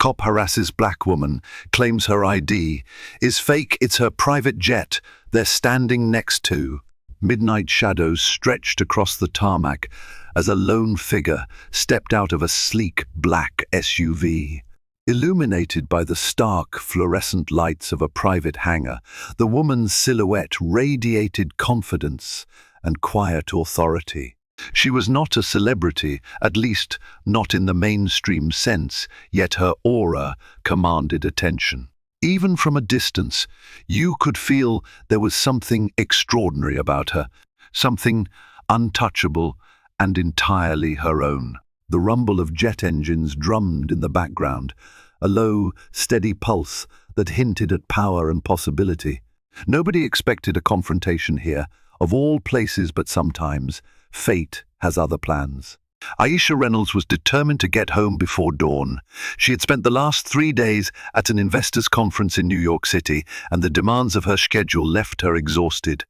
Cop harasses black woman, claims her ID. Is fake, it's her private jet they're standing next to. Midnight shadows stretched across the tarmac as a lone figure stepped out of a sleek black SUV. Illuminated by the stark fluorescent lights of a private hangar, the woman's silhouette radiated confidence and quiet authority. She was not a celebrity, at least not in the mainstream sense, yet her aura commanded attention. Even from a distance, you could feel there was something extraordinary about her, something untouchable and entirely her own. The rumble of jet engines drummed in the background, a low, steady pulse that hinted at power and possibility. Nobody expected a confrontation here, of all places, but sometimes fate has other plans. Aisha Reynolds was determined to get home before dawn. She had spent the last 3 days at an investors' conference in New York City, and the demands of her schedule left her exhausted.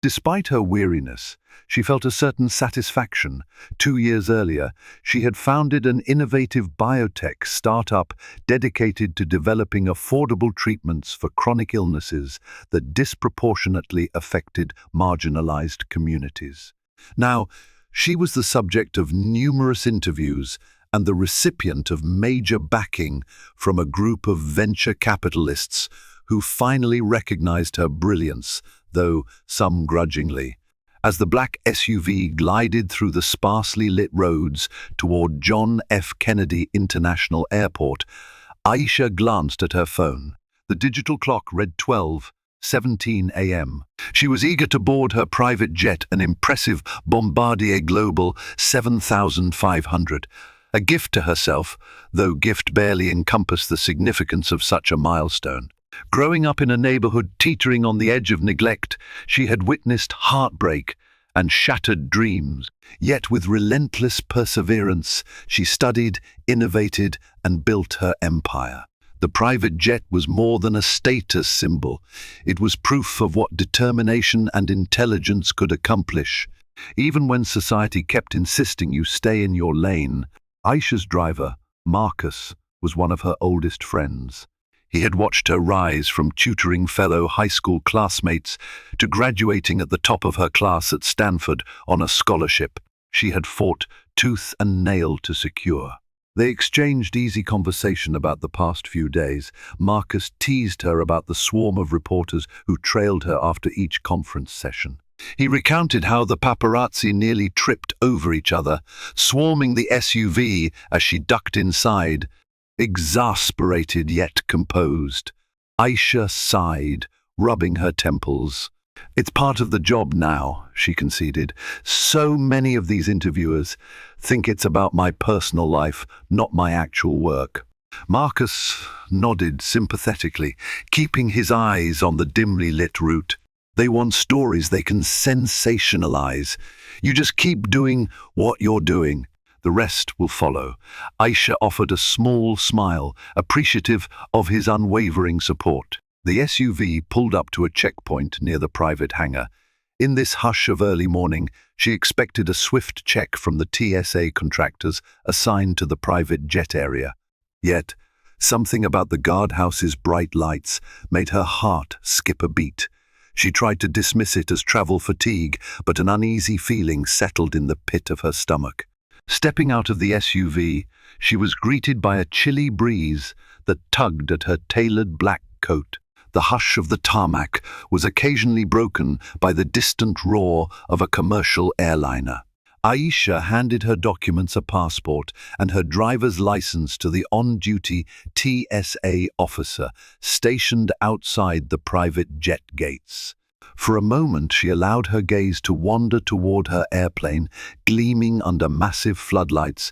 Despite her weariness, she felt a certain satisfaction. 2 years earlier, she had founded an innovative biotech startup dedicated to developing affordable treatments for chronic illnesses that disproportionately affected marginalized communities. Now, she was the subject of numerous interviews and the recipient of major backing from a group of venture capitalists who finally recognized her brilliance, though some grudgingly. As the black SUV glided through the sparsely lit roads toward John F. Kennedy International Airport, Aisha glanced at her phone. The digital clock read 12:17 a.m. She was eager to board her private jet, an impressive Bombardier Global 7500. A gift to herself, though gift barely encompassed the significance of such a milestone. Growing up in a neighborhood teetering on the edge of neglect, she had witnessed heartbreak and shattered dreams. Yet with relentless perseverance, she studied, innovated, and built her empire. The private jet was more than a status symbol. It was proof of what determination and intelligence could accomplish. Even when society kept insisting you stay in your lane, Aisha's driver, Marcus, was one of her oldest friends. He had watched her rise from tutoring fellow high school classmates to graduating at the top of her class at Stanford on a scholarship she had fought tooth and nail to secure. They exchanged easy conversation about the past few days. Marcus teased her about the swarm of reporters who trailed her after each conference session. He recounted how the paparazzi nearly tripped over each other, swarming the SUV as she ducked inside. Exasperated yet composed, Aisha sighed, rubbing her temples. "It's part of the job now," she conceded. "So many of these interviewers think it's about my personal life, not my actual work." Marcus nodded sympathetically, keeping his eyes on the dimly lit route. "They want stories they can sensationalize. You just keep doing what you're doing. The rest will follow." Aisha offered a small smile, appreciative of his unwavering support. The SUV pulled up to a checkpoint near the private hangar. In this hush of early morning, she expected a swift check from the TSA contractors assigned to the private jet area. Yet, something about the guardhouse's bright lights made her heart skip a beat. She tried to dismiss it as travel fatigue, but an uneasy feeling settled in the pit of her stomach. Stepping out of the SUV, she was greeted by a chilly breeze that tugged at her tailored black coat. The hush of the tarmac was occasionally broken by the distant roar of a commercial airliner. Aisha handed her documents, a passport and her driver's license, to the on-duty TSA officer stationed outside the private jet gates. For a moment, she allowed her gaze to wander toward her airplane, gleaming under massive floodlights,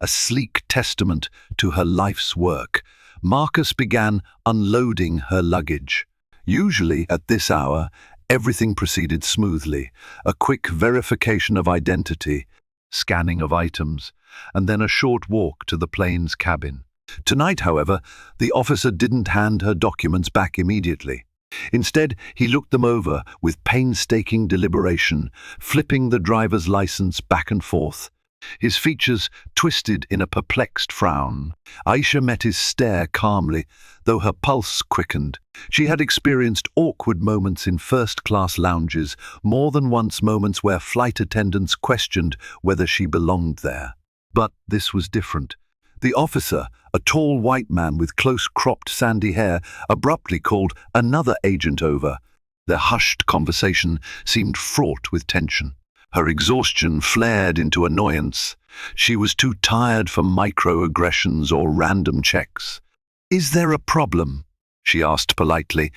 a sleek testament to her life's work. Marcus began unloading her luggage. Usually, at this hour, everything proceeded smoothly. A quick verification of identity, scanning of items, and then a short walk to the plane's cabin. Tonight, however, the officer didn't hand her documents back immediately. Instead, he looked them over with painstaking deliberation, flipping the driver's license back and forth. his features twisted in a perplexed frown. Aisha met his stare calmly, though her pulse quickened. She had experienced awkward moments in first-class lounges, more than once moments where flight attendants questioned whether she belonged there. But this was different. The officer, a tall white man with close-cropped sandy hair, abruptly called another agent over. Their hushed conversation seemed fraught with tension. Her exhaustion flared into annoyance. She was too tired for microaggressions or random checks. "Is there a problem?" she asked politely,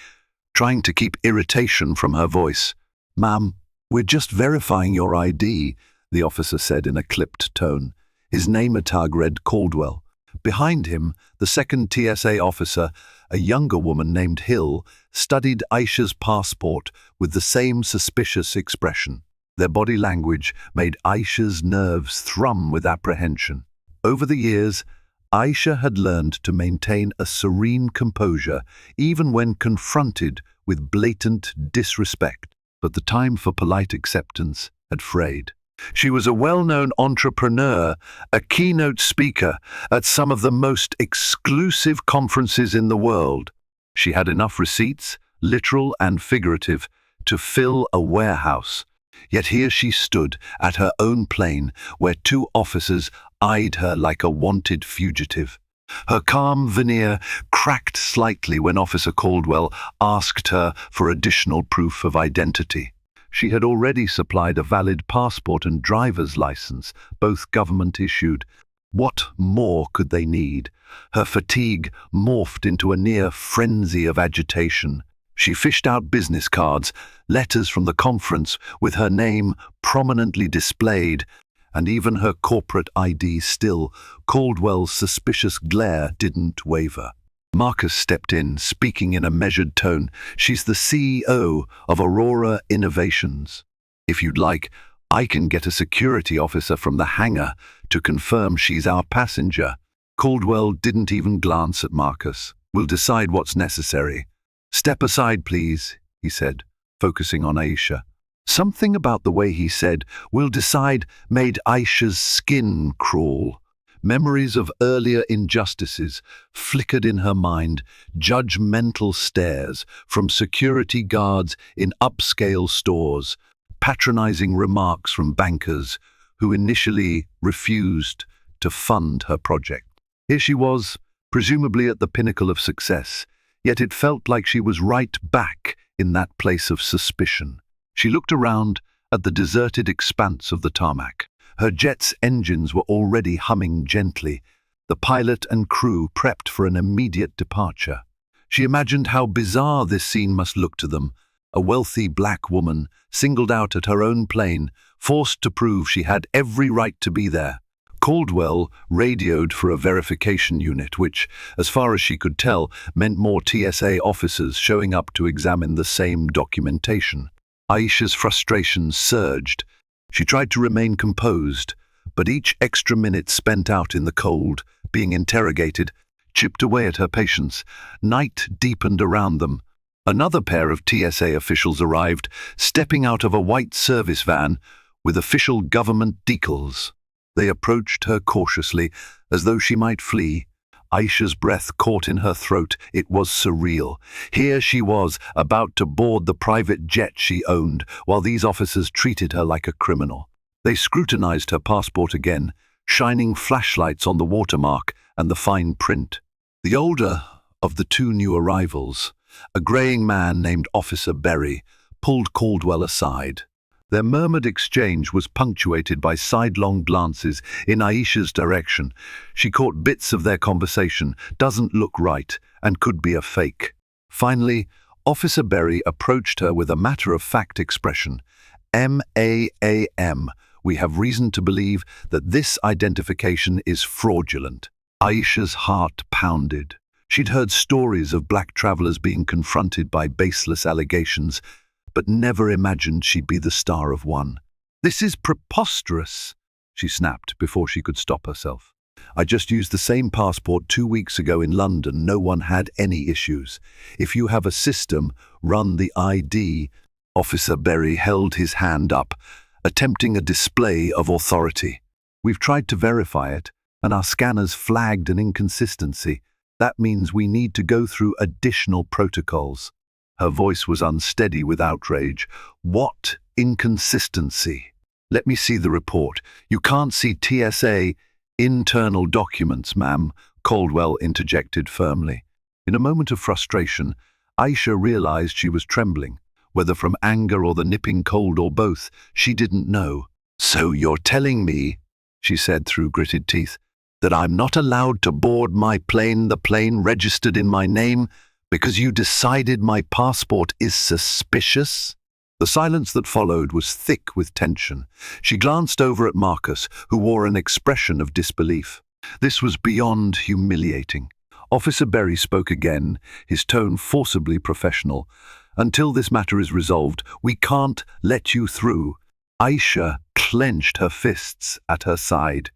trying to keep irritation from her voice. "Ma'am, we're just verifying your ID," the officer said in a clipped tone. His name tag read Caldwell. Behind him, the second TSA officer, a younger woman named Hill, studied Aisha's passport with the same suspicious expression. Their body language made Aisha's nerves thrum with apprehension. Over the years, Aisha had learned to maintain a serene composure even when confronted with blatant disrespect, but the time for polite acceptance had frayed. She was a well-known entrepreneur, a keynote speaker at some of the most exclusive conferences in the world. She had enough receipts, literal and figurative, to fill a warehouse. Yet here she stood at her own plane, where two officers eyed her like a wanted fugitive. Her calm veneer cracked slightly when Officer Caldwell asked her for additional proof of identity. She had already supplied a valid passport and driver's license, both government-issued. What more could they need? Her fatigue morphed into a near frenzy of agitation. She fished out business cards, letters from the conference with her name prominently displayed, and even her corporate ID still. Caldwell's suspicious glare didn't waver. Marcus stepped in, speaking in a measured tone. "She's the CEO of Aurora Innovations. If you'd like, I can get a security officer from the hangar to confirm she's our passenger." Caldwell didn't even glance at Marcus. "We'll decide what's necessary." "Step aside, please," he said, focusing on Aisha. Something about the way he said, "we'll decide," made Aisha's skin crawl. Memories of earlier injustices flickered in her mind, judgmental stares from security guards in upscale stores, patronizing remarks from bankers who initially refused to fund her project. Here she was, presumably at the pinnacle of success, yet it felt like she was right back in that place of suspicion. She looked around at the deserted expanse of the tarmac. Her jet's engines were already humming gently, the pilot and crew prepped for an immediate departure. She imagined how bizarre this scene must look to them, a wealthy black woman, singled out at her own plane, forced to prove she had every right to be there. Caldwell radioed for a verification unit, which, as far as she could tell, meant more TSA officers showing up to examine the same documentation. Aisha's frustration surged. She tried to remain composed, but each extra minute spent out in the cold, being interrogated, chipped away at her patience. Night deepened around them. Another pair of TSA officials arrived, stepping out of a white service van with official government decals. They approached her cautiously, as though she might flee. Aisha's breath caught in her throat. It was surreal. Here she was, about to board the private jet she owned, while these officers treated her like a criminal. They scrutinized her passport again, shining flashlights on the watermark and the fine print. The older of the two new arrivals, a graying man named Officer Berry, pulled Caldwell aside. Their murmured exchange was punctuated by sidelong glances in Aisha's direction. She caught bits of their conversation. "Doesn't look right," and could be a fake. Finally, Officer Berry approached her with a matter-of-fact expression. "Ma'am, we have reason to believe that this identification is fraudulent." Aisha's heart pounded. She'd heard stories of black travelers being confronted by baseless allegations, but never imagined she'd be the star of one. "This is preposterous," she snapped before she could stop herself. "I just used the same passport 2 weeks ago in London. No one had any issues. If you have a system, run the ID." Officer Berry held his hand up, attempting a display of authority. We've tried to verify it, and our scanners flagged an inconsistency. That means we need to go through additional protocols." Her voice was unsteady with outrage. "What inconsistency?" "Let me see the report. You can't see TSA internal documents, ma'am," Caldwell interjected firmly. In a moment of frustration, Aisha realized she was trembling. Whether from anger or the nipping cold or both, she didn't know. "So you're telling me," she said through gritted teeth, "that I'm not allowed to board my plane, the plane registered in my name, because you decided my passport is suspicious?" The silence that followed was thick with tension. She glanced over at Marcus, who wore an expression of disbelief. This was beyond humiliating. Officer Berry spoke again, his tone forcibly professional. "Until this matter is resolved, we can't let you through." Aisha clenched her fists at her side.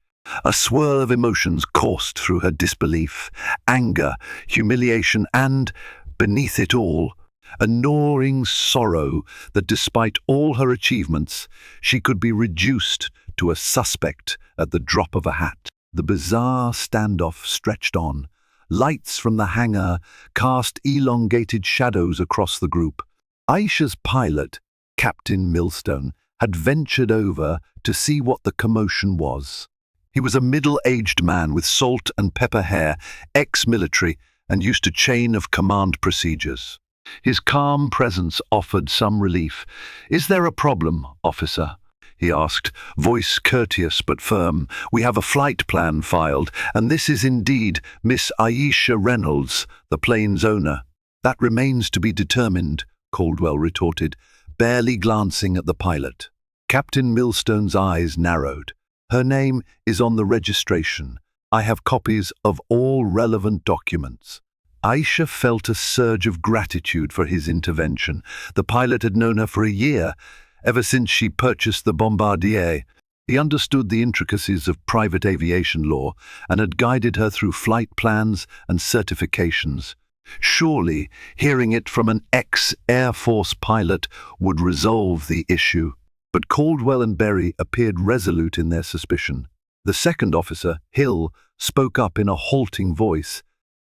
A swirl of emotions coursed through her disbelief, anger, humiliation, and, beneath it all, a gnawing sorrow that despite all her achievements, she could be reduced to a suspect at the drop of a hat. The bizarre standoff stretched on. Lights from the hangar cast elongated shadows across the group. Aisha's pilot, Captain Millstone, had ventured over to see what the commotion was. He was a middle-aged man with salt and pepper hair, ex-military, and used to chain of command procedures. His calm presence offered some relief. "Is there a problem, officer?" he asked, voice courteous but firm. "We have a flight plan filed, and this is indeed Miss Aisha Reynolds, the plane's owner." "That remains to be determined," Caldwell retorted, barely glancing at the pilot. Captain Millstone's eyes narrowed. "Her name is on the registration. I have copies of all relevant documents." Aisha felt a surge of gratitude for his intervention. The pilot had known her for a year, ever since she purchased the Bombardier. He understood the intricacies of private aviation law and had guided her through flight plans and certifications. Surely, hearing it from an ex-Air Force pilot would resolve the issue. But Caldwell and Berry appeared resolute in their suspicion. The second officer, Hill, spoke up in a halting voice,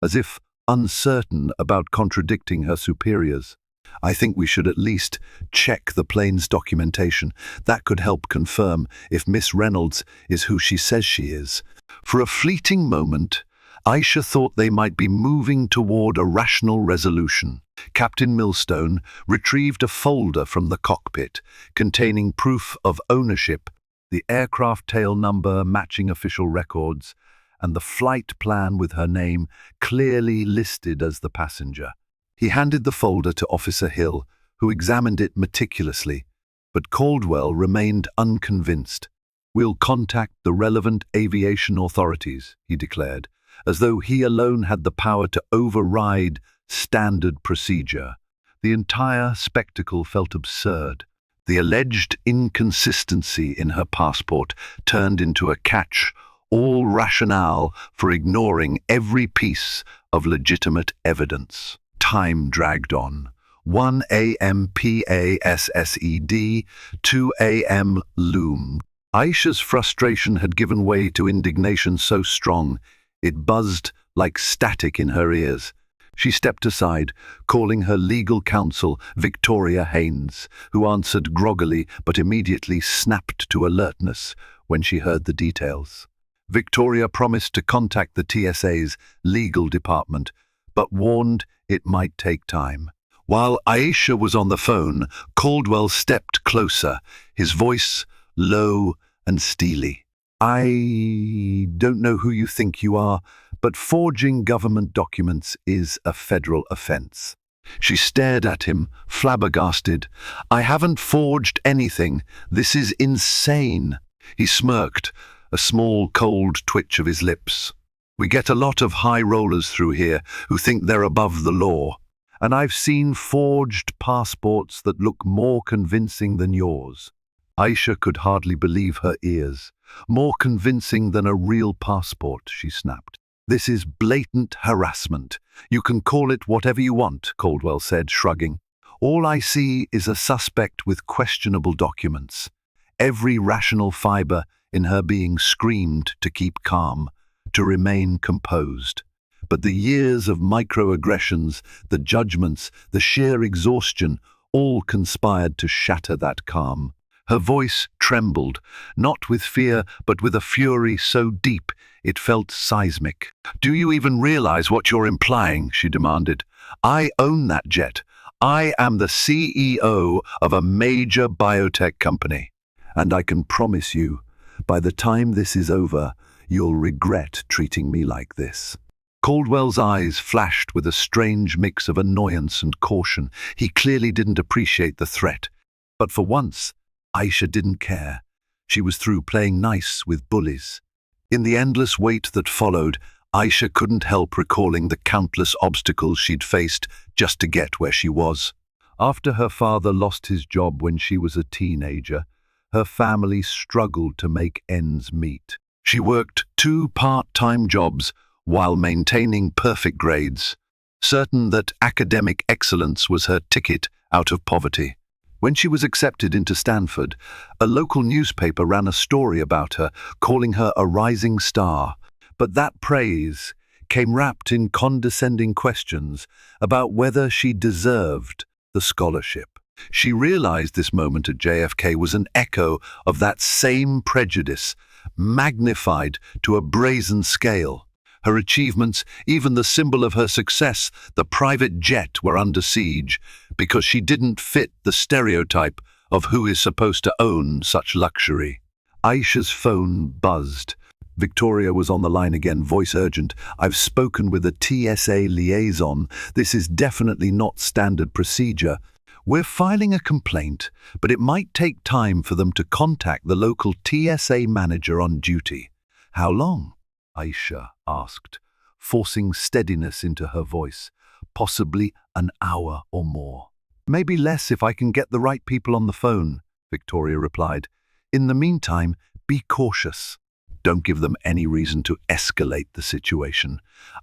as if uncertain about contradicting her superiors. "I think we should at least check the plane's documentation. That could help confirm if Miss Reynolds is who she says she is." For a fleeting moment, Aisha thought they might be moving toward a rational resolution. Captain Millstone retrieved a folder from the cockpit containing proof of ownership, the aircraft tail number matching official records, and the flight plan with her name clearly listed as the passenger. He handed the folder to Officer Hill, who examined it meticulously, but Caldwell remained unconvinced. "We'll contact the relevant aviation authorities," he declared, as though he alone had the power to override standard procedure. The entire spectacle felt absurd. The alleged inconsistency in her passport turned into a catch-all rationale for ignoring every piece of legitimate evidence. Time dragged on. 1 a.m. PASSED, 2 a.m. loomed. Aisha's frustration had given way to indignation so strong it buzzed like static in her ears. She stepped aside, calling her legal counsel, Victoria Haynes, who answered groggily but immediately snapped to alertness when she heard the details. Victoria promised to contact the TSA's legal department, but warned it might take time. While Aisha was on the phone, Caldwell stepped closer, his voice low and steely. "I don't know who you think you are, but forging government documents is a federal offense." She stared at him, flabbergasted. "I haven't forged anything. This is insane." He smirked, a small cold twitch of his lips. "We get a lot of high rollers through here who think they're above the law, and I've seen forged passports that look more convincing than yours." Aisha could hardly believe her ears. "More convincing than a real passport," she snapped. "This is blatant harassment. You can call it whatever you want," Caldwell said, shrugging. "All I see is a suspect with questionable documents. Every rational fiber in her being screamed to keep calm, to remain composed. But the years of microaggressions, the judgments, the sheer exhaustion, all conspired to shatter that calm. Her voice trembled, not with fear, but with a fury so deep it felt seismic. "Do you even realize what you're implying?" she demanded. "I own that jet. I am the CEO of a major biotech company. And I can promise you, by the time this is over, you'll regret treating me like this." Caldwell's eyes flashed with a strange mix of annoyance and caution. He clearly didn't appreciate the threat. But for once, Aisha didn't care. She was through playing nice with bullies. In the endless wait that followed, Aisha couldn't help recalling the countless obstacles she'd faced just to get where she was. After her father lost his job when she was a teenager, her family struggled to make ends meet. She worked 2 part-time jobs while maintaining perfect grades, certain that academic excellence was her ticket out of poverty. When she was accepted into Stanford, a local newspaper ran a story about her, calling her a rising star. But that praise came wrapped in condescending questions about whether she deserved the scholarship. She realized this moment at JFK was an echo of that same prejudice, magnified to a brazen scale. Her achievements, even the symbol of her success, the private jet, were under siege because she didn't fit the stereotype of who is supposed to own such luxury. Aisha's phone buzzed. Victoria was on the line again, voice urgent. "I've spoken with a TSA liaison. This is definitely not standard procedure. We're filing a complaint, but it might take time for them to contact the local TSA manager on duty." "How long?" Aisha asked, forcing steadiness into her voice. "Possibly an hour or more." "Maybe less if I can get the right people on the phone," Victoria replied. "In the meantime, be cautious. Don't give them any reason to escalate the situation."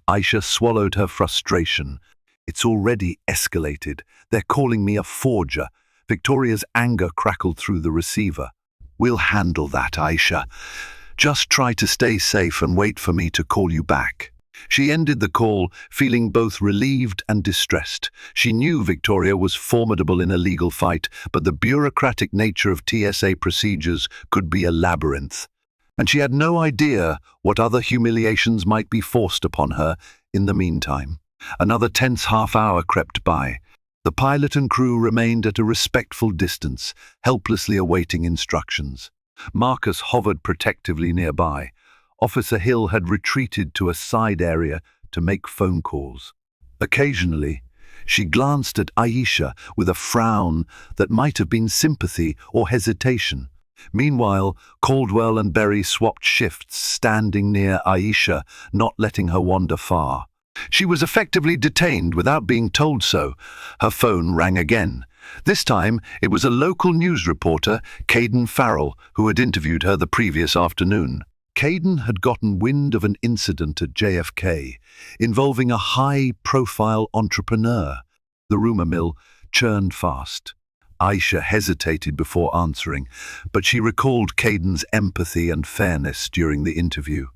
Aisha swallowed her frustration. "It's already escalated. They're calling me a forger." Victoria's anger crackled through the receiver. "We'll handle that, Aisha. Just try to stay safe and wait for me to call you back." She ended the call, feeling both relieved and distressed. She knew Victoria was formidable in a legal fight, but the bureaucratic nature of TSA procedures could be a labyrinth. And she had no idea what other humiliations might be forced upon her in the meantime. Another tense half-hour crept by. The pilot and crew remained at a respectful distance, helplessly awaiting instructions. Marcus hovered protectively nearby. Officer Hill had retreated to a side area to make phone calls. Occasionally, she glanced at Aisha with a frown that might have been sympathy or hesitation. Meanwhile, Caldwell and Berry swapped shifts, standing near Aisha, not letting her wander far. She was effectively detained without being told so. Her phone rang again. This time, it was a local news reporter, Caden Farrell, who had interviewed her the previous afternoon. Caden had gotten wind of an incident at JFK involving a high-profile entrepreneur. The rumor mill churned fast. Aisha hesitated before answering, but she recalled Caden's empathy and fairness during the interview.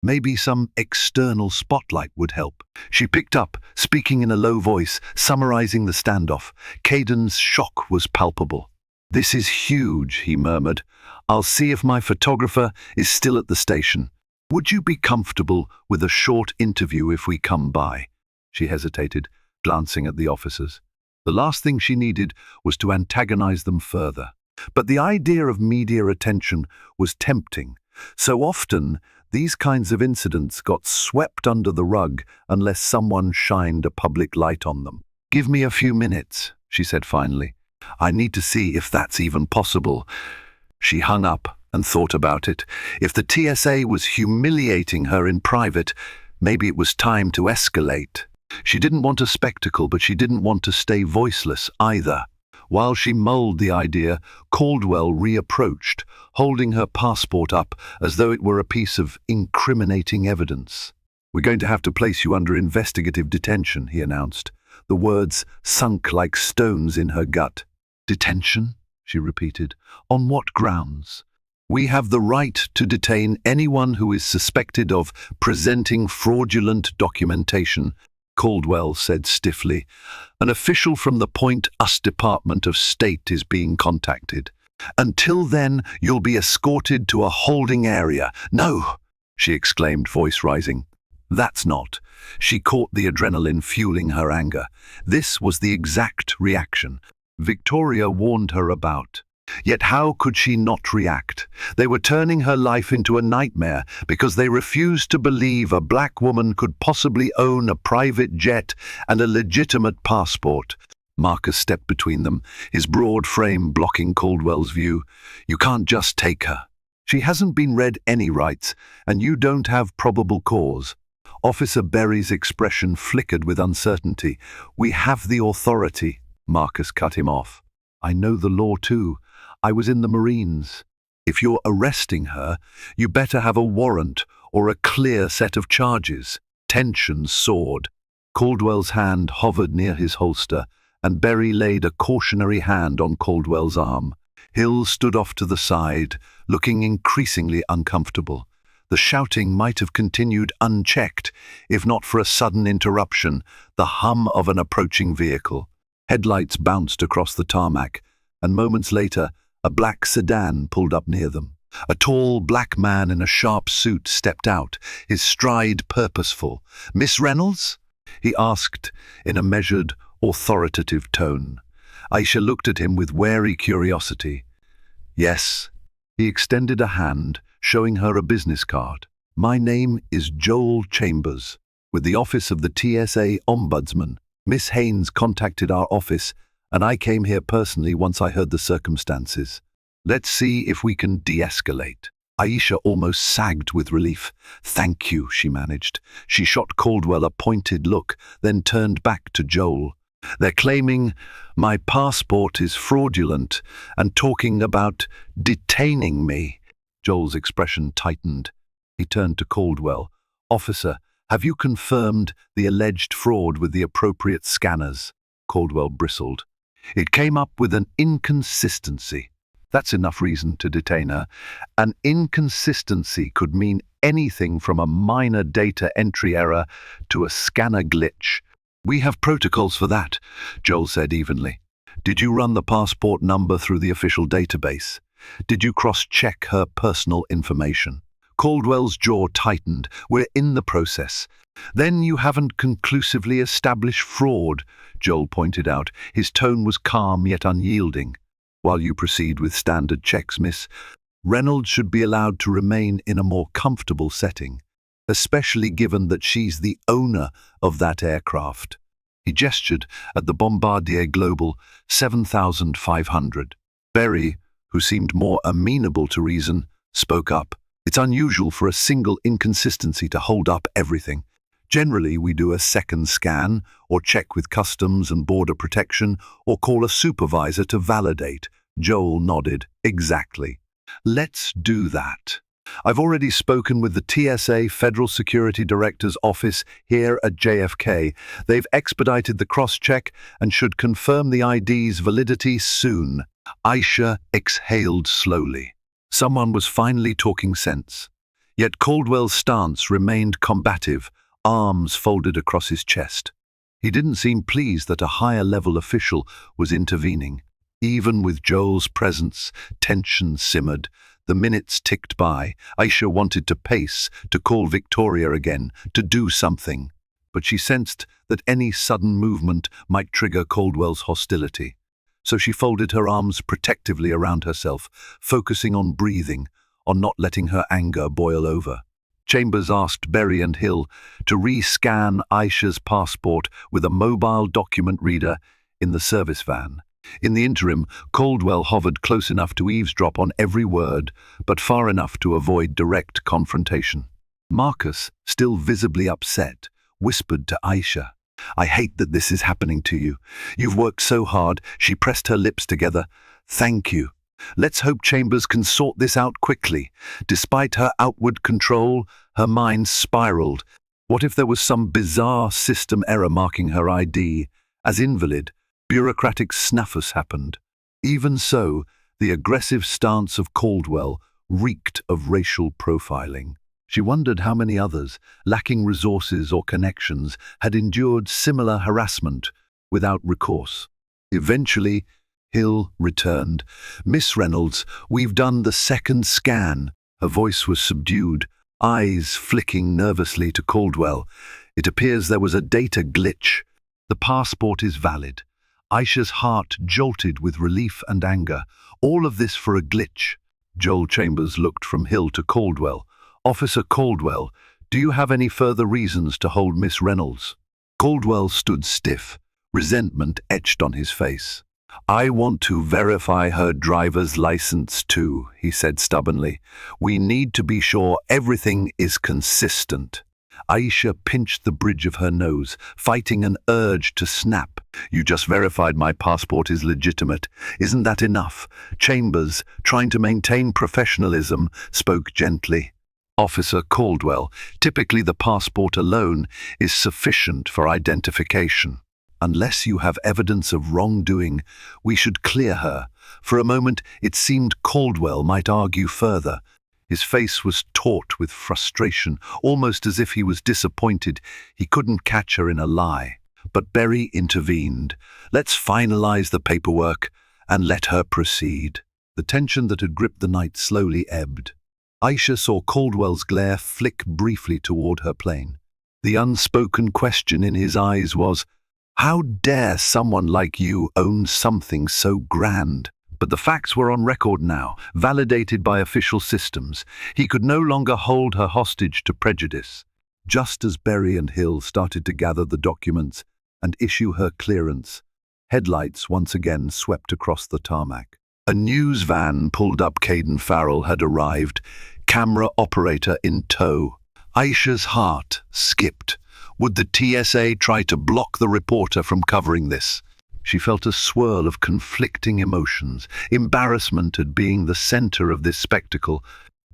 Maybe some external spotlight would help. She picked up, speaking in a low voice, summarizing the standoff. Caden's shock was palpable. "This is huge," he murmured. "I'll see if my photographer is still at the station. Would you be comfortable with a short interview if we come by?" She hesitated, glancing at the officers. The last thing she needed was to antagonize them further. But the idea of media attention was tempting. So often, these kinds of incidents got swept under the rug unless someone shined a public light on them. "Give me a few minutes," she said finally. "I need to see if that's even possible." She hung up and thought about it. If the TSA was humiliating her in private, maybe it was time to escalate. She didn't want a spectacle, but she didn't want to stay voiceless either. While she mulled the idea, Caldwell reapproached, holding her passport up as though it were a piece of incriminating evidence. "We're going to have to place you under investigative detention," he announced. The words sunk like stones in her gut. "Detention?" she repeated. "On what grounds?" We have the right to detain anyone who is suspected of presenting fraudulent documentation, Caldwell said stiffly. An official from the Point Us Department of State is being contacted. Until then, you'll be escorted to a holding area. No, she exclaimed, voice rising. That's not. She caught the adrenaline fueling her anger. This was the exact reaction Victoria warned her about. Yet how could she not react? They were turning her life into a nightmare because they refused to believe a black woman could possibly own a private jet and a legitimate passport. Marcus stepped between them, his broad frame blocking Caldwell's view. You can't just take her. She hasn't been read any rights, and you don't have probable cause. Officer Berry's expression flickered with uncertainty. We have the authority. Marcus cut him off. I know the law too. I was in the Marines. If you're arresting her, you better have a warrant or a clear set of charges. Tension soared. Caldwell's hand hovered near his holster, and Berry laid a cautionary hand on Caldwell's arm. Hill stood off to the side, looking increasingly uncomfortable. The shouting might have continued unchecked, if not for a sudden interruption, the hum of an approaching vehicle. Headlights bounced across the tarmac, and moments later, a black sedan pulled up near them. A tall black man in a sharp suit stepped out, his stride purposeful. "Miss Reynolds?" he asked in a measured, authoritative tone. Aisha looked at him with wary curiosity. "Yes." He extended a hand, showing her a business card. "My name is Joel Chambers, with the office of the TSA Ombudsman. Miss Haynes contacted our office, and I came here personally once I heard the circumstances. Let's see if we can de-escalate." Aisha almost sagged with relief. "Thank you," she managed. She shot Caldwell a pointed look, then turned back to Joel. "They're claiming my passport is fraudulent and talking about detaining me." Joel's expression tightened. He turned to Caldwell. "Officer, have you confirmed the alleged fraud with the appropriate scanners?" Caldwell bristled. "It came up with an inconsistency. That's enough reason to detain her. An inconsistency could mean anything from a minor data entry error to a scanner glitch. We have protocols for that," Joel said evenly. "Did you run the passport number through the official database? Did you cross-check her personal information?" Caldwell's jaw tightened. "We're in the process." "Then you haven't conclusively established fraud," Joel pointed out. His tone was calm yet unyielding. "While you proceed with standard checks, Miss, Reynolds should be allowed to remain in a more comfortable setting, especially given that she's the owner of that aircraft." He gestured at the Bombardier Global 7500. Berry, who seemed more amenable to reason, spoke up. "It's unusual for a single inconsistency to hold up everything. Generally, we do a second scan, or check with Customs and Border Protection, or call a supervisor to validate." Joel nodded. "Exactly. Let's do that. I've already spoken with the TSA Federal Security Director's office here at JFK. They've expedited the cross-check and should confirm the ID's validity soon." Aisha exhaled slowly. Someone was finally talking sense. Yet Caldwell's stance remained combative, arms folded across his chest. He didn't seem pleased that a higher-level official was intervening. Even with Joel's presence, tension simmered. The minutes ticked by. Aisha wanted to pace, to call Victoria again, to do something. But she sensed that any sudden movement might trigger Caldwell's hostility. So she folded her arms protectively around herself, focusing on breathing, on not letting her anger boil over. Chambers asked Berry and Hill to re-scan Aisha's passport with a mobile document reader in the service van. In the interim, Caldwell hovered close enough to eavesdrop on every word, but far enough to avoid direct confrontation. Marcus, still visibly upset, whispered to Aisha, "I hate that this is happening to you. You've worked so hard." She pressed her lips together. "Thank you. Let's hope Chambers can sort this out quickly." Despite her outward control, her mind spiraled. What if there was some bizarre system error marking her ID as invalid? Bureaucratic snaffus happened. Even so, the aggressive stance of Caldwell reeked of racial profiling. She wondered how many others, lacking resources or connections, had endured similar harassment without recourse. Eventually, Hill returned. "Miss Reynolds, we've done the second scan." Her voice was subdued, eyes flicking nervously to Caldwell. "It appears there was a data glitch. The passport is valid." Aisha's heart jolted with relief and anger. All of this for a glitch. Joel Chambers looked from Hill to Caldwell. "Officer Caldwell, do you have any further reasons to hold Miss Reynolds?" Caldwell stood stiff, resentment etched on his face. "I want to verify her driver's license too," he said stubbornly. "We need to be sure everything is consistent." Aisha pinched the bridge of her nose, fighting an urge to snap. "You just verified my passport is legitimate. Isn't that enough?" Chambers, trying to maintain professionalism, spoke gently. "Officer Caldwell, typically the passport alone is sufficient for identification. Unless you have evidence of wrongdoing, we should clear her." For a moment, it seemed Caldwell might argue further. His face was taut with frustration, almost as if he was disappointed he couldn't catch her in a lie. But Berry intervened. "Let's finalize the paperwork and let her proceed." The tension that had gripped the night slowly ebbed. Aisha saw Caldwell's glare flick briefly toward her plane. The unspoken question in his eyes was, "How dare someone like you own something so grand?" But the facts were on record now, validated by official systems. He could no longer hold her hostage to prejudice. Just as Berry and Hill started to gather the documents and issue her clearance, headlights once again swept across the tarmac. A news van pulled up. Caden Farrell had arrived, camera operator in tow. Aisha's heart skipped. Would the TSA try to block the reporter from covering this? She felt a swirl of conflicting emotions, embarrassment at being the center of this spectacle,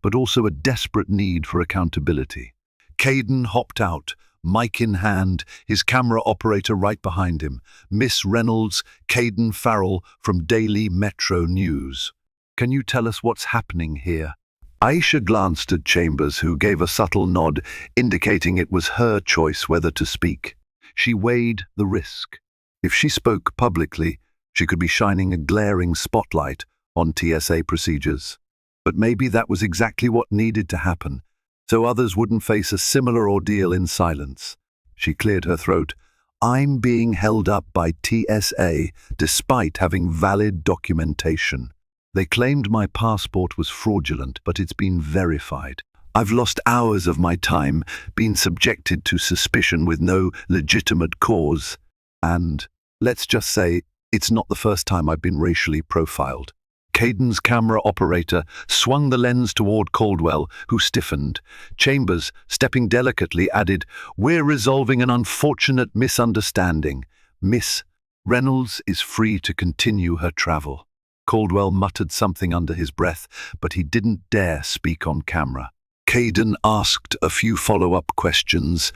but also a desperate need for accountability. Caden hopped out, mic in hand, his camera operator right behind him. "Miss Reynolds, Caden Farrell from Daily Metro News. Can you tell us what's happening here?" Aisha glanced at Chambers, who gave a subtle nod, indicating it was her choice whether to speak. She weighed the risk. If she spoke publicly, she could be shining a glaring spotlight on TSA procedures. But maybe that was exactly what needed to happen, so others wouldn't face a similar ordeal in silence. She cleared her throat. "I'm being held up by TSA despite having valid documentation. They claimed my passport was fraudulent, but it's been verified. I've lost hours of my time, been subjected to suspicion with no legitimate cause. And, let's just say, it's not the first time I've been racially profiled." Caden's camera operator swung the lens toward Caldwell, who stiffened. Chambers, stepping delicately, added, "We're resolving an unfortunate misunderstanding. Miss Reynolds is free to continue her travel." Caldwell muttered something under his breath, but he didn't dare speak on camera. Caden asked a few follow-up questions,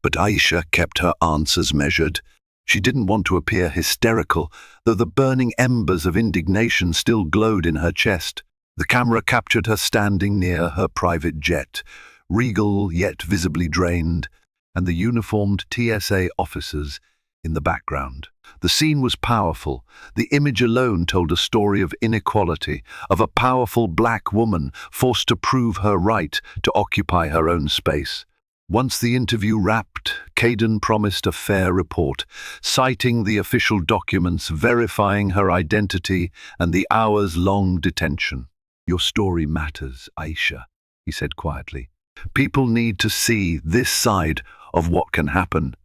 but Aisha kept her answers measured. She didn't want to appear hysterical, though the burning embers of indignation still glowed in her chest. The camera captured her standing near her private jet, regal yet visibly drained, and the uniformed TSA officers in the background. The scene was powerful. The image alone told a story of inequality, of a powerful black woman forced to prove her right to occupy her own space. Once the interview wrapped, Caden promised a fair report, citing the official documents verifying her identity and the hours-long detention. "Your story matters, Aisha," he said quietly. "People need to see this side of what can happen."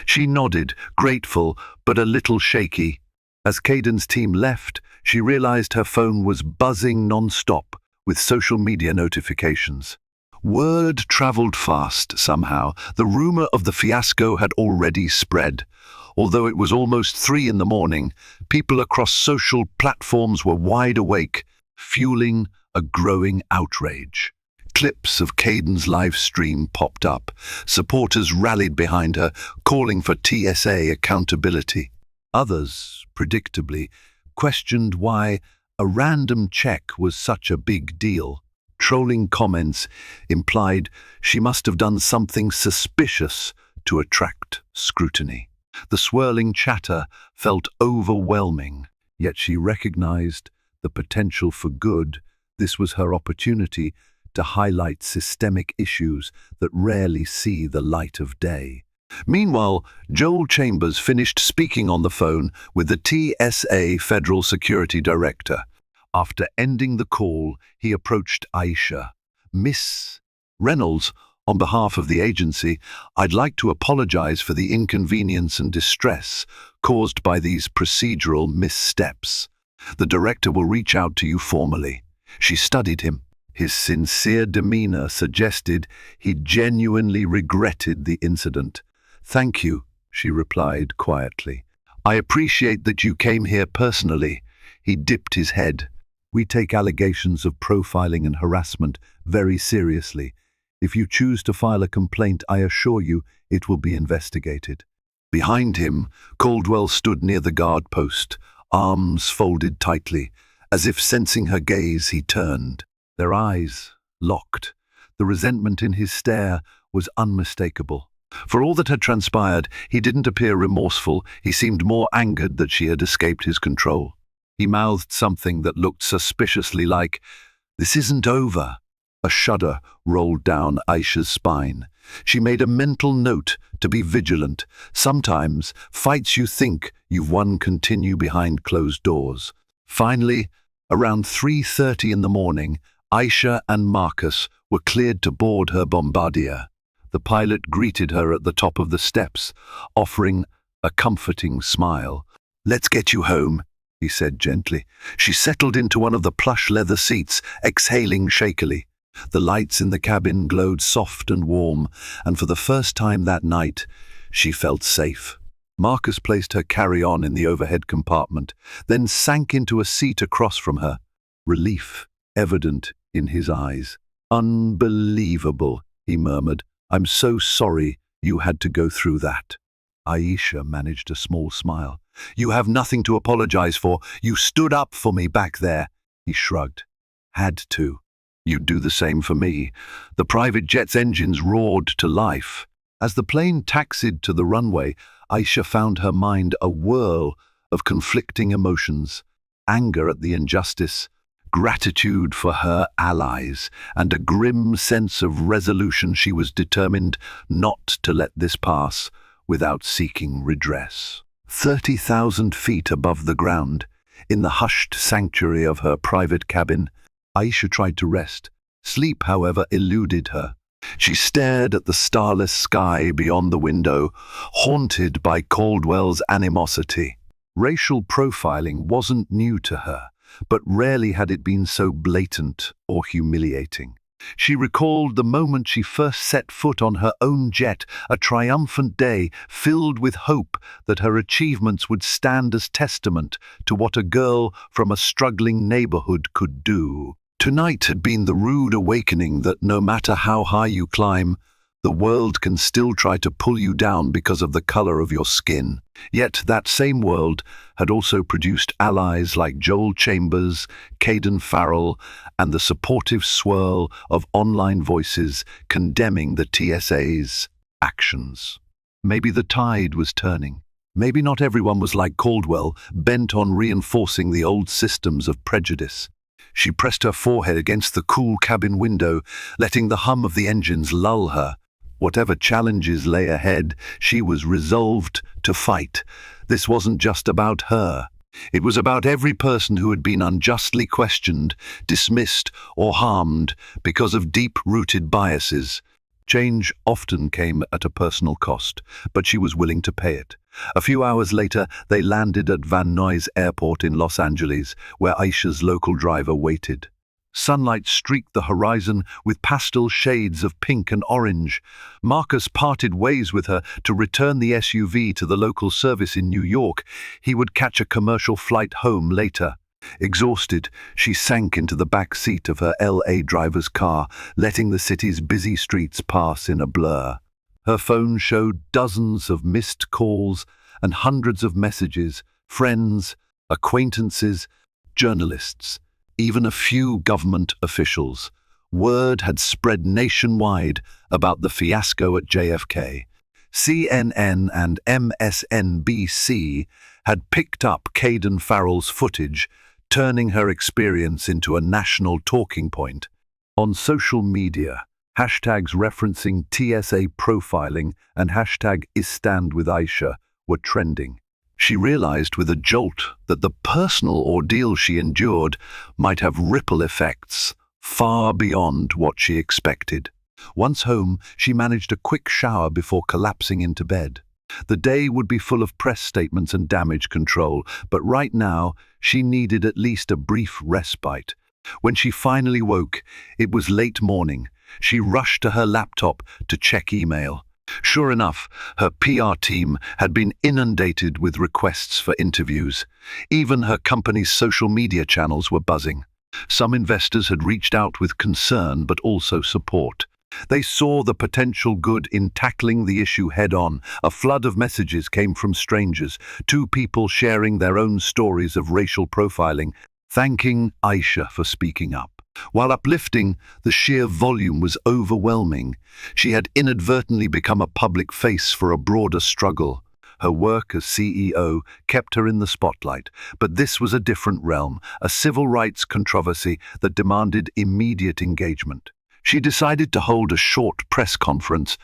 She nodded, grateful but a little shaky. As Caden's team left, she realized her phone was buzzing non-stop with social media notifications. Word traveled fast somehow. The rumor of the fiasco had already spread. Although it was almost 3 in the morning, people across social platforms were wide awake, fueling a growing outrage. Clips of Caden's live stream popped up. Supporters rallied behind her, calling for TSA accountability. Others, predictably, questioned why a random check was such a big deal. Trolling comments implied she must have done something suspicious to attract scrutiny. The swirling chatter felt overwhelming, yet she recognized the potential for good. This was her opportunity to highlight systemic issues that rarely see the light of day. Meanwhile, Joel Chambers finished speaking on the phone with the TSA Federal Security Director. After ending the call, he approached Aisha. "Miss Reynolds, on behalf of the agency, I'd like to apologize for the inconvenience and distress caused by these procedural missteps. The director will reach out to you formally." She studied him. His sincere demeanor suggested he genuinely regretted the incident. "Thank you," she replied quietly. "I appreciate that you came here personally." He dipped his head. "We take allegations of profiling and harassment very seriously. If you choose to file a complaint, I assure you it will be investigated." Behind him, Caldwell stood near the guard post, arms folded tightly. As if sensing her gaze, he turned. Their eyes locked. The resentment in his stare was unmistakable. For all that had transpired, he didn't appear remorseful. He seemed more angered that she had escaped his control. He mouthed something that looked suspiciously like, "This isn't over." A shudder rolled down Aisha's spine. She made a mental note to be vigilant. Sometimes, fights you think you've won continue behind closed doors. Finally, around 3:30 in the morning, Aisha and Marcus were cleared to board her Bombardier. The pilot greeted her at the top of the steps, offering a comforting smile. "Let's get you home," he said gently. She settled into one of the plush leather seats, exhaling shakily. The lights in the cabin glowed soft and warm, and for the first time that night, she felt safe. Marcus placed her carry-on in the overhead compartment, then sank into a seat across from her, relief evident in his eyes. "Unbelievable," he murmured. "I'm so sorry you had to go through that." Aisha managed a small smile. "You have nothing to apologize for. You stood up for me back there." He shrugged. "Had to. You'd do the same for me." The private jet's engines roared to life. As the plane taxied to the runway, Aisha found her mind a whirl of conflicting emotions: anger at the injustice, gratitude for her allies, and a grim sense of resolution. She was determined not to let this pass without seeking redress. 30,000 feet above the ground, in the hushed sanctuary of her private cabin, Aisha tried to rest. Sleep, however, eluded her. She stared at the starless sky beyond the window, haunted by Caldwell's animosity. Racial profiling wasn't new to her, but rarely had it been so blatant or humiliating. She recalled the moment she first set foot on her own jet, a triumphant day filled with hope that her achievements would stand as testament to what a girl from a struggling neighborhood could do. Tonight had been the rude awakening that no matter how high you climb, the world can still try to pull you down because of the color of your skin. Yet that same world had also produced allies like Joel Chambers, Caden Farrell, and the supportive swirl of online voices condemning the TSA's actions. Maybe the tide was turning. Maybe not everyone was like Caldwell, bent on reinforcing the old systems of prejudice. She pressed her forehead against the cool cabin window, letting the hum of the engines lull her. Whatever challenges lay ahead, she was resolved to fight. This wasn't just about her. It was about every person who had been unjustly questioned, dismissed, or harmed because of deep-rooted biases. Change often came at a personal cost, but she was willing to pay it. A few hours later, they landed at Van Nuys Airport in Los Angeles, where Aisha's local driver waited. Sunlight streaked the horizon with pastel shades of pink and orange. Marcus parted ways with her to return the SUV to the local service in New York. He would catch a commercial flight home later. Exhausted, she sank into the back seat of her LA driver's car, letting the city's busy streets pass in a blur. Her phone showed dozens of missed calls and hundreds of messages, friends, acquaintances, journalists, even a few government officials. Word had spread nationwide about the fiasco at JFK. CNN and MSNBC had picked up Caden Farrell's footage, turning her experience into a national talking point. On social media, hashtags referencing TSA profiling and hashtag #ISTandWithAisha were trending. She realized with a jolt that the personal ordeal she endured might have ripple effects far beyond what she expected. Once home, she managed a quick shower before collapsing into bed. The day would be full of press statements and damage control, but right now, she needed at least a brief respite. When she finally woke, it was late morning. She rushed to her laptop to check email. Sure enough, her PR team had been inundated with requests for interviews. Even her company's social media channels were buzzing. Some investors had reached out with concern but also support. They saw the potential good in tackling the issue head-on. A flood of messages came from strangers, 2 people sharing their own stories of racial profiling, thanking Aisha for speaking up. While uplifting, the sheer volume was overwhelming. She had inadvertently become a public face for a broader struggle. Her work as CEO kept her in the spotlight, but this was a different realm, a civil rights controversy that demanded immediate engagement. She decided to hold a short press conference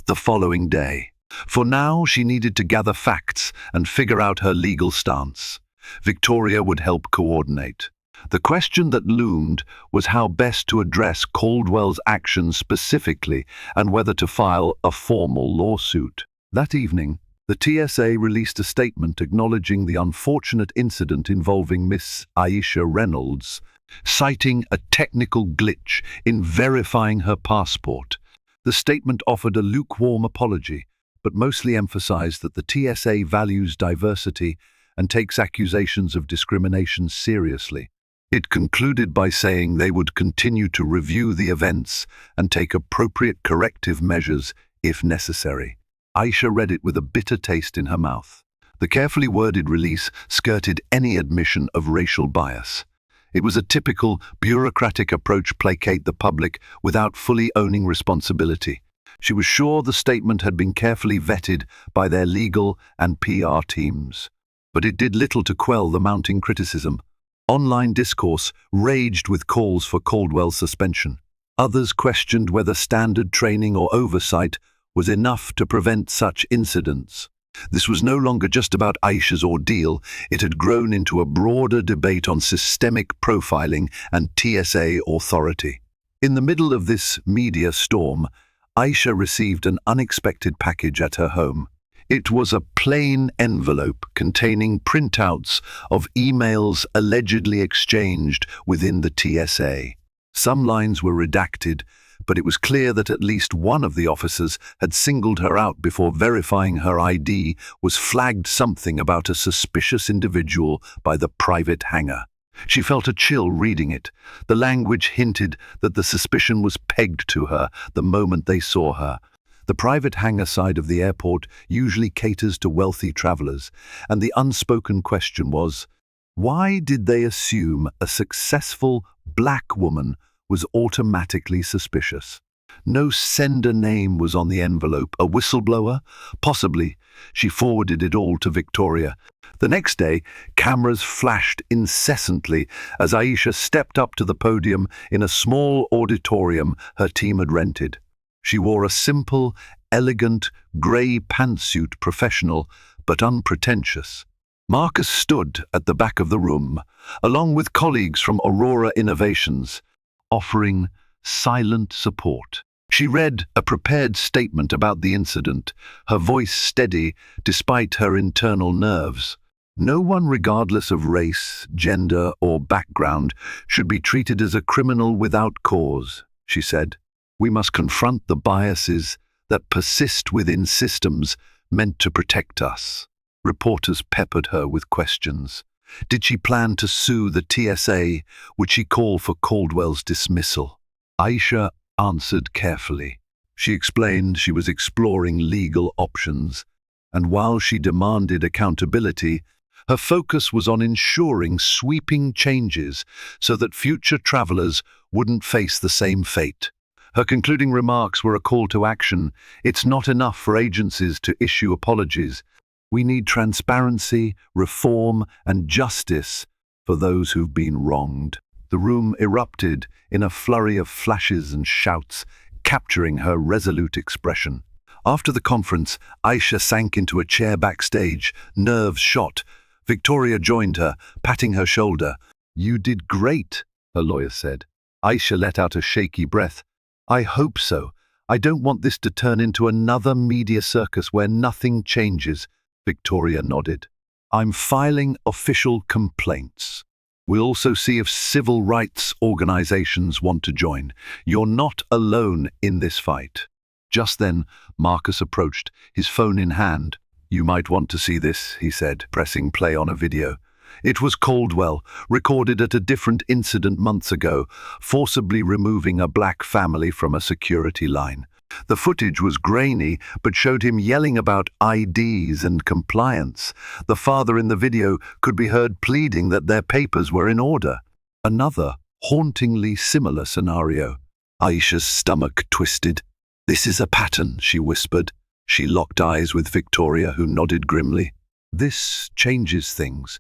the following day. For now, she needed to gather facts and figure out her legal stance. Victoria would help coordinate. The question that loomed was how best to address Caldwell's actions specifically and whether to file a formal lawsuit. That evening, the TSA released a statement acknowledging the unfortunate incident involving Miss Aisha Reynolds, citing a technical glitch in verifying her passport. The statement offered a lukewarm apology, but mostly emphasized that the TSA values diversity and takes accusations of discrimination seriously. It concluded by saying they would continue to review the events and take appropriate corrective measures if necessary. Aisha read it with a bitter taste in her mouth. The carefully worded release skirted any admission of racial bias. It was a typical bureaucratic approach, placate the public without fully owning responsibility. She was sure the statement had been carefully vetted by their legal and PR teams. But it did little to quell the mounting criticism. Online discourse raged with calls for Caldwell's suspension. Others questioned whether standard training or oversight was enough to prevent such incidents. This was no longer just about Aisha's ordeal. It had grown into a broader debate on systemic profiling and TSA authority. In the middle of this media storm, Aisha received an unexpected package at her home. It was a plain envelope containing printouts of emails allegedly exchanged within the TSA. Some lines were redacted, but it was clear that at least one of the officers had singled her out before verifying her ID, was flagged something about a suspicious individual by the private hangar. She felt a chill reading it. The language hinted that the suspicion was pegged to her the moment they saw her. The private hangar side of the airport usually caters to wealthy travelers, and the unspoken question was, why did they assume a successful black woman was automatically suspicious? No sender name was on the envelope. A whistleblower? Possibly. She forwarded it all to Victoria. The next day, cameras flashed incessantly as Aisha stepped up to the podium in a small auditorium her team had rented. She wore a simple, elegant, grey pantsuit, professional but unpretentious. Marcus stood at the back of the room, along with colleagues from Aurora Innovations, offering silent support. She read a prepared statement about the incident, her voice steady despite her internal nerves. No one, regardless of race, gender, or background, should be treated as a criminal without cause, she said. We must confront the biases that persist within systems meant to protect us. Reporters peppered her with questions. Did she plan to sue the TSA? Would she call for Caldwell's dismissal? Aisha answered carefully. She explained she was exploring legal options, and while she demanded accountability, Her focus was on ensuring sweeping changes so that future travelers wouldn't face the same fate. Her concluding remarks were a call to action. It's not enough for agencies to issue apologies. We need transparency, reform, and justice for those who've been wronged. The room erupted in a flurry of flashes and shouts, capturing her resolute expression. After the conference, Aisha sank into a chair backstage, nerves shot. Victoria joined her, patting her shoulder. "You did great," her lawyer said. Aisha let out a shaky breath. "I hope so. I don't want this to turn into another media circus where nothing changes." Victoria nodded. "I'm filing official complaints. We'll also see if civil rights organizations want to join. You're not alone in this fight." Just then, Marcus approached, his phone in hand. "You might want to see this," he said, pressing play on a video. It was Caldwell, recorded at a different incident months ago, forcibly removing a black family from a security line. The footage was grainy, but showed him yelling about IDs and compliance. The father in the video could be heard pleading that their papers were in order. Another, hauntingly similar scenario. Aisha's stomach twisted. "This is a pattern," she whispered. She locked eyes with Victoria, who nodded grimly. "This changes things.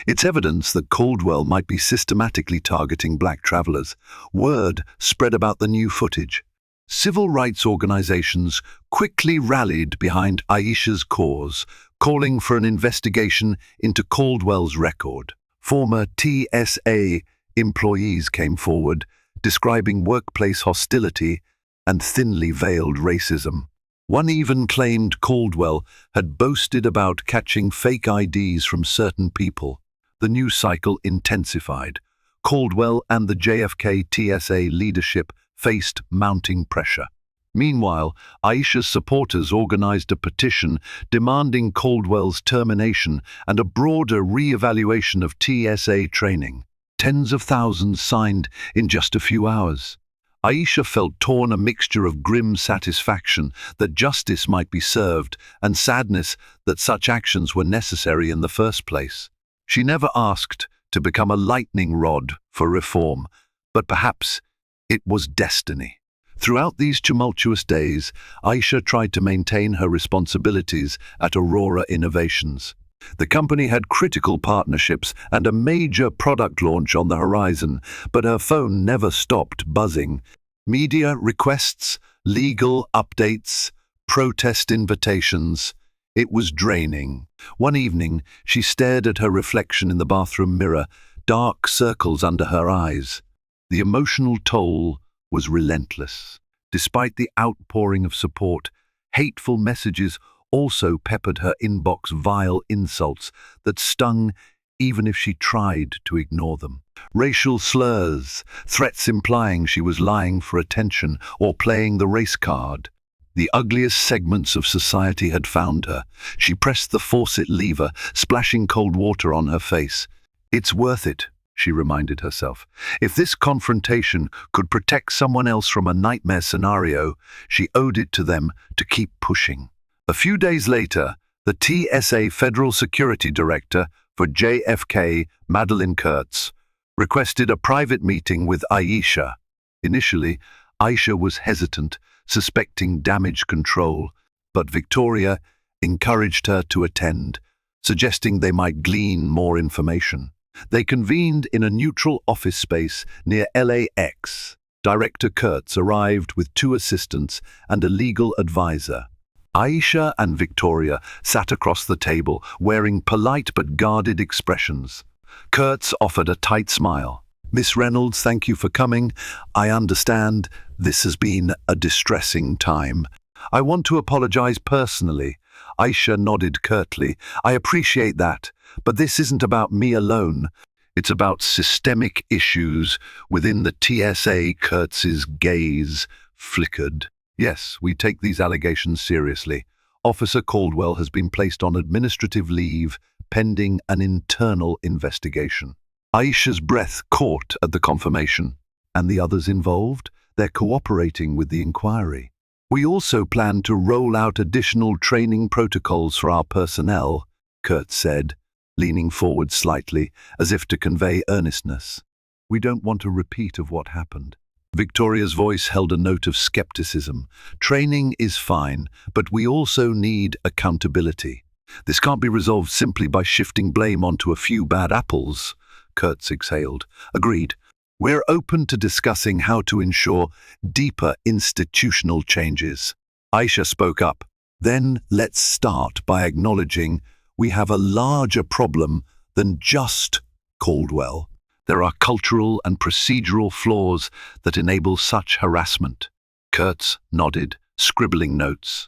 It's evidence that Caldwell might be systematically targeting black travelers." Word spread about the new footage. Civil rights organizations quickly rallied behind Aisha's cause, calling for an investigation into Caldwell's record. Former TSA employees came forward, describing workplace hostility and thinly veiled racism. One even claimed Caldwell had boasted about catching fake IDs from certain people. The news cycle intensified. Caldwell and the JFK TSA leadership faced mounting pressure. Meanwhile, Aisha's supporters organized a petition demanding Caldwell's termination and a broader re-evaluation of TSA training. Tens of thousands signed in just a few hours. Aisha felt torn, a mixture of grim satisfaction that justice might be served and sadness that such actions were necessary in the first place. She never asked to become a lightning rod for reform, but perhaps it was destiny. Throughout these tumultuous days, Aisha tried to maintain her responsibilities at Aurora Innovations. The company had critical partnerships and a major product launch on the horizon, but her phone never stopped buzzing. Media requests, legal updates, protest invitations. It was draining. One evening, she stared at her reflection in the bathroom mirror, dark circles under her eyes. The emotional toll was relentless. Despite the outpouring of support, hateful messages also peppered her inbox, vile insults that stung even if she tried to ignore them. Racial slurs, threats implying she was lying for attention or playing the race card. The ugliest segments of society had found her. She pressed the faucet lever, splashing cold water on her face. "It's worth it," she reminded herself. If this confrontation could protect someone else from a nightmare scenario, she owed it to them to keep pushing. A few days later, the TSA Federal Security Director for JFK, Madeline Kurtz, requested a private meeting with Aisha. Initially, Aisha was hesitant, suspecting damage control, but Victoria encouraged her to attend, suggesting they might glean more information. They convened in a neutral office space near LAX. Director Kurtz arrived with 2 assistants and a legal advisor. Aisha and Victoria sat across the table, wearing polite but guarded expressions. Kurtz offered a tight smile. "Miss Reynolds, thank you for coming. I understand this has been a distressing time. I want to apologize personally." Aisha nodded curtly. "I appreciate that, but this isn't about me alone. It's about systemic issues within the TSA." Kurtz's gaze flickered. "Yes, we take these allegations seriously. Officer Caldwell has been placed on administrative leave pending an internal investigation." Aisha's breath caught at the confirmation. "And the others involved? They're cooperating with the inquiry." "We also plan to roll out additional training protocols for our personnel," Kurtz said. leaning forward slightly, as if to convey earnestness. "We don't want a repeat of what happened." Victoria's voice held a note of skepticism. "Training is fine, but we also need accountability. This can't be resolved simply by shifting blame onto a few bad apples." Kurtz exhaled. "Agreed. We're open to discussing how to ensure deeper institutional changes." Aisha spoke up. "Then let's start by acknowledging we have a larger problem than just Caldwell. There are cultural and procedural flaws that enable such harassment." Kurtz nodded, scribbling notes.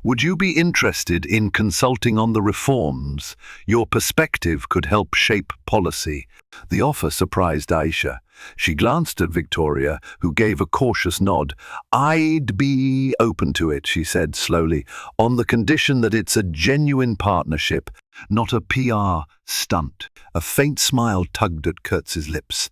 "Would you be interested in consulting on the reforms? Your perspective could help shape policy." The offer surprised Aisha. She glanced at Victoria, who gave a cautious nod. "I'd be open to it," she said slowly, "on the condition that it's a genuine partnership, not a PR stunt." A faint smile tugged at Kurtz's lips.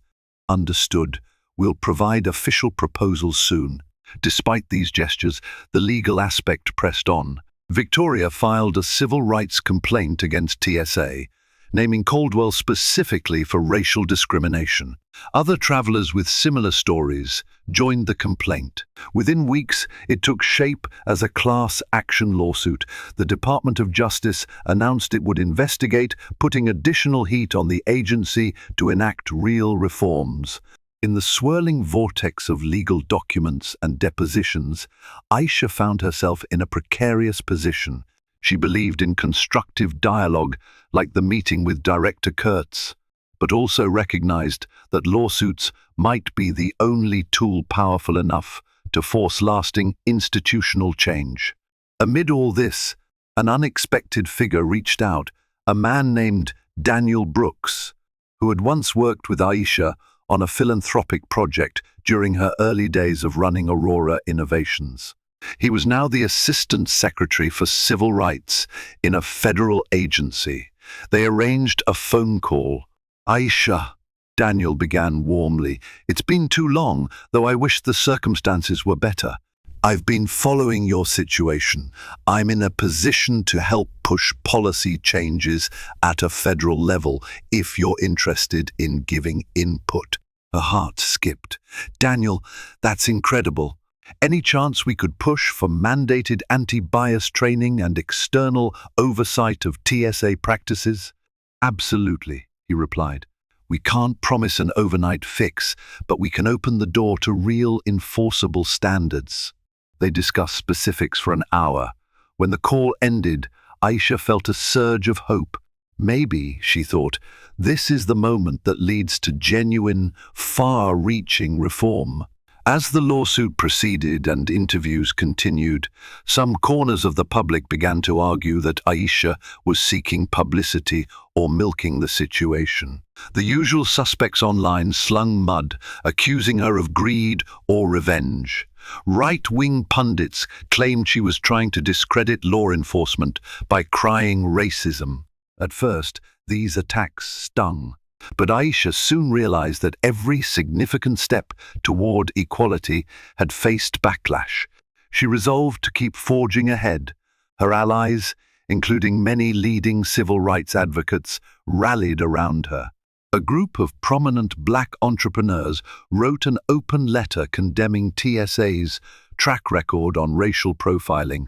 "Understood. We'll provide official proposals soon." Despite these gestures, the legal aspect pressed on. Victoria filed a civil rights complaint against TSA, naming Caldwell specifically for racial discrimination. Other travelers with similar stories joined the complaint. Within weeks, it took shape as a class action lawsuit. The Department of Justice announced it would investigate, putting additional heat on the agency to enact real reforms. In the swirling vortex of legal documents and depositions, Aisha found herself in a precarious position. She believed in constructive dialogue, like the meeting with Director Kurtz, but also recognized that lawsuits might be the only tool powerful enough to force lasting institutional change. Amid all this, an unexpected figure reached out, a man named Daniel Brooks, who had once worked with Aisha on a philanthropic project during her early days of running Aurora Innovations. He was now the Assistant Secretary for Civil Rights in a federal agency. They arranged a phone call. "Aisha," Daniel began warmly, "it's been too long, though I wish the circumstances were better. I've been following your situation. I'm in a position to help push policy changes at a federal level if you're interested in giving input." Her heart skipped. "Daniel, that's incredible. Any chance we could push for mandated anti-bias training and external oversight of TSA practices?" "Absolutely," he replied. "We can't promise an overnight fix, but we can open the door to real enforceable standards." They discussed specifics for an hour. When the call ended, Aisha felt a surge of hope. Maybe, she thought, this is the moment that leads to genuine, far-reaching reform. As the lawsuit proceeded and interviews continued, some corners of the public began to argue that Aisha was seeking publicity or milking the situation. The usual suspects online slung mud, accusing her of greed or revenge. Right-wing pundits claimed she was trying to discredit law enforcement by crying racism. At first, these attacks stung. But Aisha soon realized that every significant step toward equality had faced backlash. She resolved to keep forging ahead. Her allies, including many leading civil rights advocates, rallied around her. A group of prominent black entrepreneurs wrote an open letter condemning TSA's track record on racial profiling,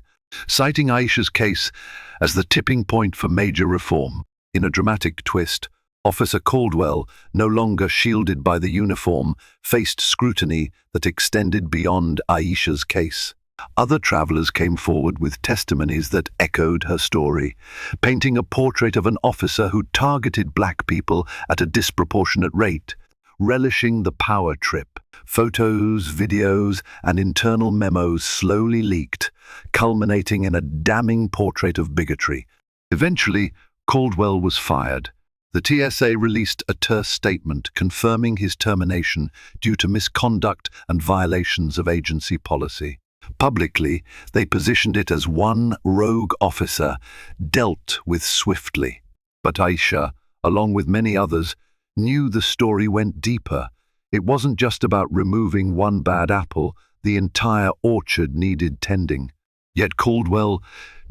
citing Aisha's case as the tipping point for major reform. In a dramatic twist, Officer Caldwell, no longer shielded by the uniform, faced scrutiny that extended beyond Aisha's case. Other travelers came forward with testimonies that echoed her story, painting a portrait of an officer who targeted black people at a disproportionate rate, relishing the power trip. Photos, videos, and internal memos slowly leaked, culminating in a damning portrait of bigotry. Eventually, Caldwell was fired. The TSA released a terse statement confirming his termination due to misconduct and violations of agency policy. Publicly, they positioned it as one rogue officer dealt with swiftly. But Aisha, along with many others, knew the story went deeper. It wasn't just about removing one bad apple, the entire orchard needed tending. Yet Caldwell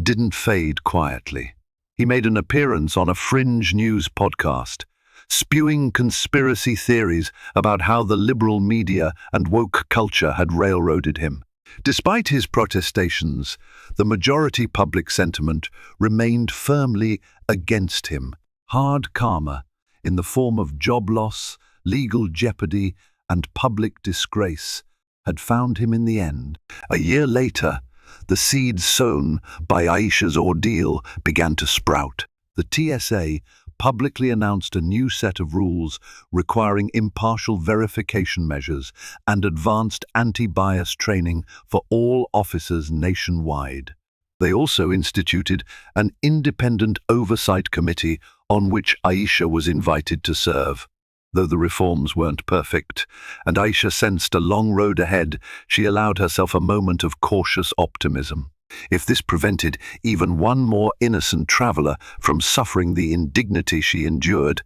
didn't fade quietly. he made an appearance on a fringe news podcast, spewing conspiracy theories about how the liberal media and woke culture had railroaded him. Despite his protestations, the majority public sentiment remained firmly against him. Hard karma, in the form of job loss, legal jeopardy, and public disgrace, had found him in the end. A year later, the seeds sown by Aisha's ordeal began to sprout. The TSA publicly announced a new set of rules requiring impartial verification measures and advanced anti-bias training for all officers nationwide. They also instituted an independent oversight committee on which Aisha was invited to serve. Though the reforms weren't perfect, and Aisha sensed a long road ahead, she allowed herself a moment of cautious optimism. If this prevented even one more innocent traveler from suffering the indignity she endured,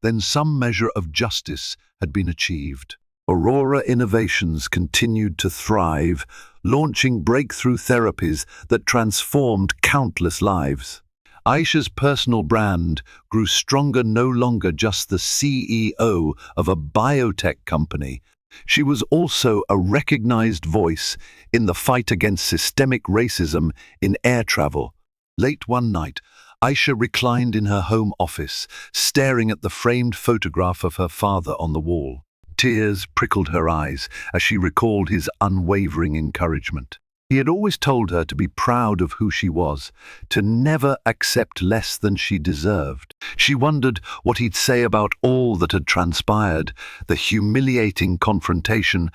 then some measure of justice had been achieved. Aurora Innovations continued to thrive, launching breakthrough therapies that transformed countless lives. Aisha's personal brand grew stronger, no longer just the CEO of a biotech company. She was also a recognized voice in the fight against systemic racism in air travel. Late one night, Aisha reclined in her home office, staring at the framed photograph of her father on the wall. Tears prickled her eyes as she recalled his unwavering encouragement. He had always told her to be proud of who she was, to never accept less than she deserved. She wondered what he'd say about all that had transpired, the humiliating confrontation,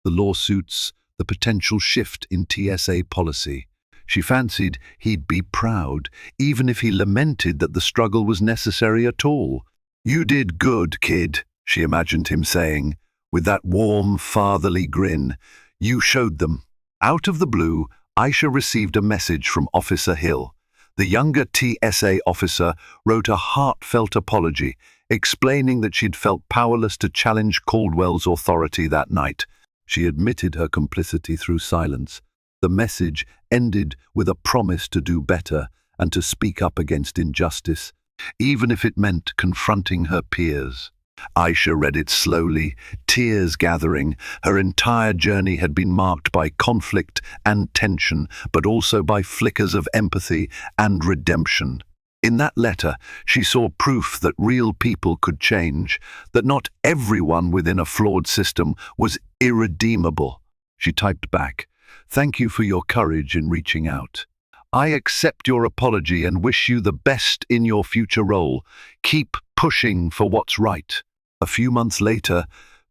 the lawsuits, the potential shift in TSA policy. She fancied he'd be proud, even if he lamented that the struggle was necessary at all. "You did good, kid," she imagined him saying, with that warm, fatherly grin. "You showed them." Out of the blue, Aisha received a message from Officer Hill. The younger TSA officer wrote a heartfelt apology, explaining that she'd felt powerless to challenge Caldwell's authority that night. She admitted her complicity through silence. The message ended with a promise to do better and to speak up against injustice, even if it meant confronting her peers. Aisha read it slowly, tears gathering. Her entire journey had been marked by conflict and tension, but also by flickers of empathy and redemption. In that letter, she saw proof that real people could change, that not everyone within a flawed system was irredeemable. She typed back, "Thank you for your courage in reaching out. I accept your apology and wish you the best in your future role. Keep pushing for what's right." A few months later,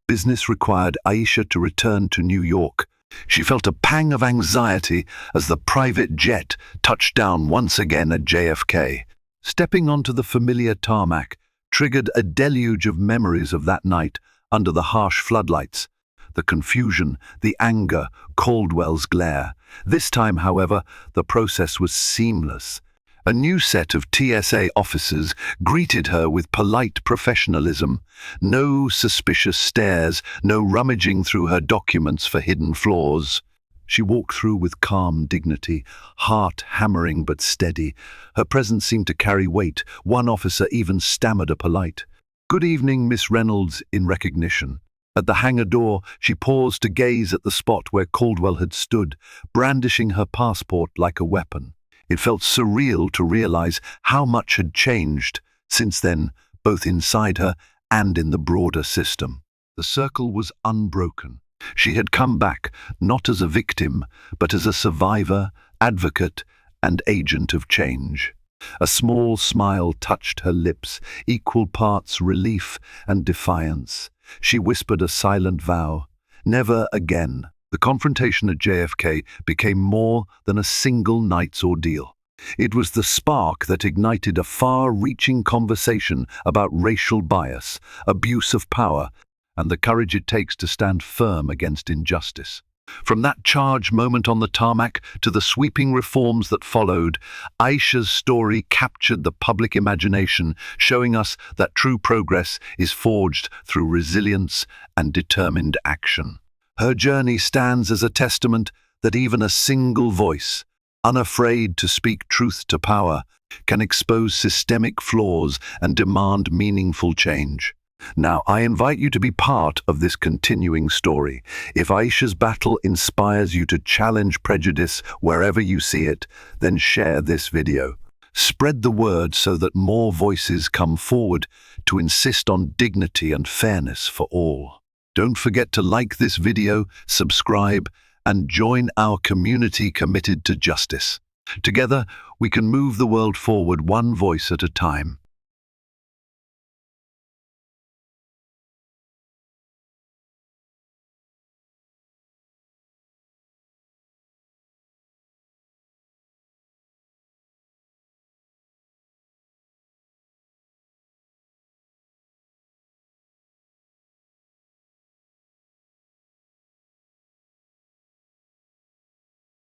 business required Aisha to return to New York. She felt a pang of anxiety as the private jet touched down once again at JFK. Stepping onto the familiar tarmac triggered a deluge of memories of that night under the harsh floodlights. The confusion, the anger, Caldwell's glare. This time, however, the process was seamless. A new set of TSA officers greeted her with polite professionalism. No suspicious stares, no rummaging through her documents for hidden flaws. She walked through with calm dignity, heart hammering but steady. Her presence seemed to carry weight. One officer even stammered a polite, "Good evening, Miss Reynolds," in recognition. At the hangar door, she paused to gaze at the spot where Caldwell had stood, brandishing her passport like a weapon. It felt surreal to realize how much had changed since then, both inside her and in the broader system. The circle was unbroken. She had come back, not as a victim, but as a survivor, advocate, and agent of change. A small smile touched her lips, equal parts relief and defiance. She whispered a silent vow, never again. The confrontation at JFK became more than a single night's ordeal. It was the spark that ignited a far-reaching conversation about racial bias, abuse of power, and the courage it takes to stand firm against injustice. From that charged moment on the tarmac to the sweeping reforms that followed, Aisha's story captured the public imagination, showing us that true progress is forged through resilience and determined action. Her journey stands as a testament that even a single voice, unafraid to speak truth to power, can expose systemic flaws and demand meaningful change. Now, I invite you to be part of this continuing story. If Aisha's battle inspires you to challenge prejudice wherever you see it, then share this video. Spread the word so that more voices come forward to insist on dignity and fairness for all. Don't forget to like this video, subscribe, and join our community committed to justice. Together, we can move the world forward one voice at a time.